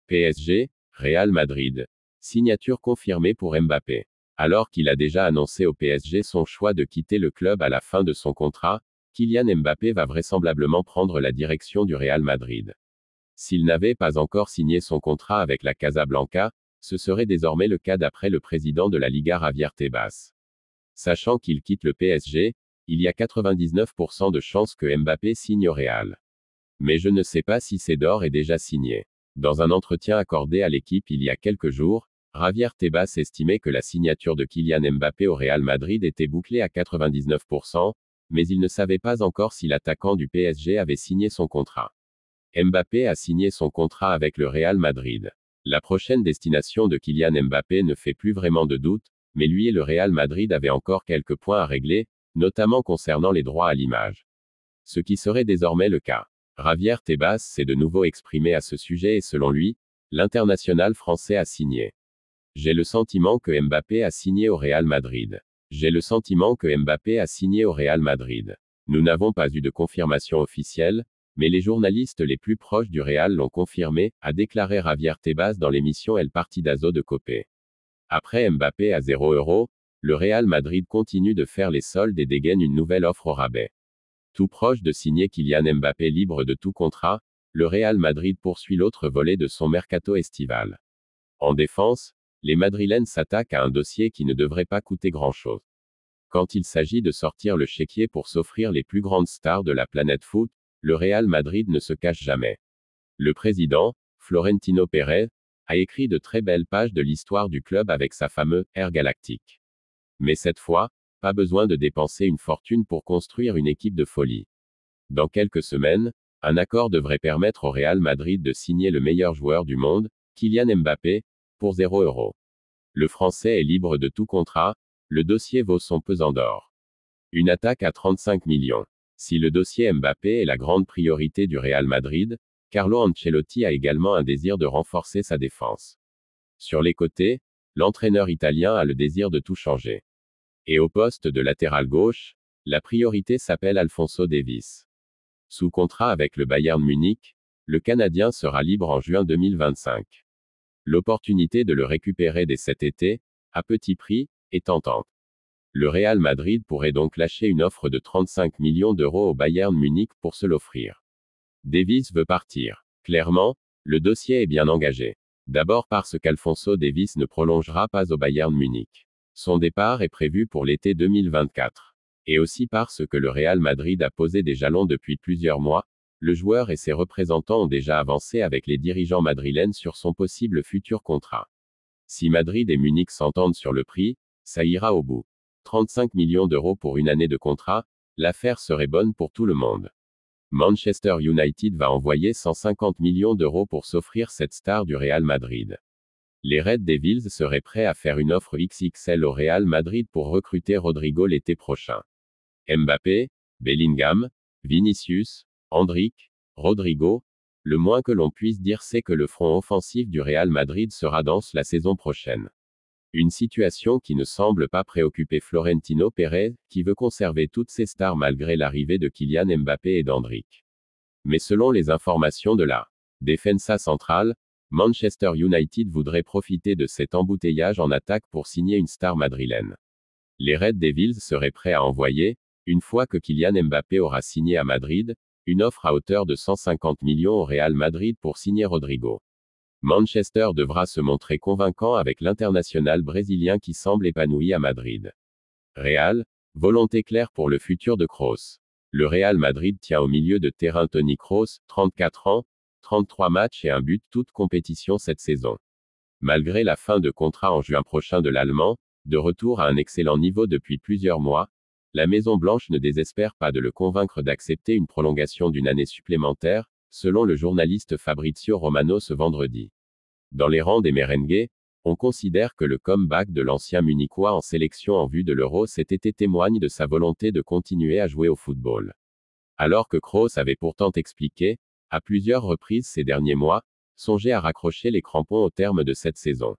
PSG, Real Madrid. Signature confirmée pour Mbappé. Alors qu'il a déjà annoncé au PSG son choix de quitter le club à la fin de son contrat, Kylian Mbappé va vraisemblablement prendre la direction du Real Madrid. S'il n'avait pas encore signé son contrat avec la Casablanca, ce serait désormais le cas d'après le président de la Liga Javier Tebas. Sachant qu'il quitte le PSG, il y a 99% de chances que Mbappé signe au Real. Mais je ne sais pas si Cédor est déjà signé. Dans un entretien accordé à l'équipe il y a quelques jours, Javier Tebas estimait que la signature de Kylian Mbappé au Real Madrid était bouclée à 99%, mais il ne savait pas encore si l'attaquant du PSG avait signé son contrat. Mbappé a signé son contrat avec le Real Madrid. La prochaine destination de Kylian Mbappé ne fait plus vraiment de doute, mais lui et le Real Madrid avaient encore quelques points à régler, notamment concernant les droits à l'image. Ce qui serait désormais le cas. Javier Tebas s'est de nouveau exprimé à ce sujet et selon lui, l'international français a signé. J'ai le sentiment que Mbappé a signé au Real Madrid. J'ai le sentiment que Mbappé a signé au Real Madrid. Nous n'avons pas eu de confirmation officielle, mais les journalistes les plus proches du Real l'ont confirmé, a déclaré Javier Tebas dans l'émission El Partidazo de Cope. Après Mbappé à 0€, le Real Madrid continue de faire les soldes et dégaine une nouvelle offre au rabais. Tout proche de signer Kylian Mbappé libre de tout contrat, le Real Madrid poursuit l'autre volet de son mercato estival. En défense, les Madrilènes s'attaquent à un dossier qui ne devrait pas coûter grand-chose. Quand il s'agit de sortir le chéquier pour s'offrir les plus grandes stars de la planète foot, le Real Madrid ne se cache jamais. Le président, Florentino Pérez, a écrit de très belles pages de l'histoire du club avec sa fameuse ère galactique. Mais cette fois, pas besoin de dépenser une fortune pour construire une équipe de folie. Dans quelques semaines, un accord devrait permettre au Real Madrid de signer le meilleur joueur du monde, Kylian Mbappé, pour 0€. Le Français est libre de tout contrat, le dossier vaut son pesant d'or. Une attaque à 35 millions. Si le dossier Mbappé est la grande priorité du Real Madrid, Carlo Ancelotti a également un désir de renforcer sa défense. Sur les côtés, l'entraîneur italien a le désir de tout changer. Et au poste de latéral gauche, la priorité s'appelle Alphonso Davies. Sous contrat avec le Bayern Munich, le Canadien sera libre en juin 2025. L'opportunité de le récupérer dès cet été, à petit prix, est tentante. Le Real Madrid pourrait donc lâcher une offre de 35 millions d'euros au Bayern Munich pour se l'offrir. Davies veut partir. Clairement, le dossier est bien engagé. D'abord parce qu'Alphonso Davies ne prolongera pas au Bayern Munich. Son départ est prévu pour l'été 2024. Et aussi parce que le Real Madrid a posé des jalons depuis plusieurs mois, le joueur et ses représentants ont déjà avancé avec les dirigeants madrilènes sur son possible futur contrat. Si Madrid et Munich s'entendent sur le prix, ça ira au bout. 35 millions d'euros pour une année de contrat, l'affaire serait bonne pour tout le monde. Manchester United va envoyer 150 millions d'euros pour s'offrir cette star du Real Madrid. Les Red Devils seraient prêts à faire une offre XXL au Real Madrid pour recruter Rodrigo l'été prochain. Mbappé, Bellingham, Vinicius, Endrick, Rodrigo, le moins que l'on puisse dire c'est que le front offensif du Real Madrid sera dense la saison prochaine. Une situation qui ne semble pas préoccuper Florentino Pérez, qui veut conserver toutes ses stars malgré l'arrivée de Kylian Mbappé et d'Endrick. Mais selon les informations de la Defensa Central, Manchester United voudrait profiter de cet embouteillage en attaque pour signer une star madrilène. Les Red Devils seraient prêts à envoyer, une fois que Kylian Mbappé aura signé à Madrid, une offre à hauteur de 150 millions au Real Madrid pour signer Rodrigo. Manchester devra se montrer convaincant avec l'international brésilien qui semble épanoui à Madrid. Real, volonté claire pour le futur de Kroos. Le Real Madrid tient au milieu de terrain Toni Kroos, 34 ans, 33 matchs et un but toute compétition cette saison. Malgré la fin de contrat en juin prochain de l'Allemand, de retour à un excellent niveau depuis plusieurs mois, la Maison-Blanche ne désespère pas de le convaincre d'accepter une prolongation d'une année supplémentaire, selon le journaliste Fabrizio Romano ce vendredi. Dans les rangs des merengues, on considère que le comeback de l'ancien Munichois en sélection en vue de l'Euro cet été témoigne de sa volonté de continuer à jouer au football. Alors que Kroos avait pourtant expliqué, à plusieurs reprises ces derniers mois, songer à raccrocher les crampons au terme de cette saison.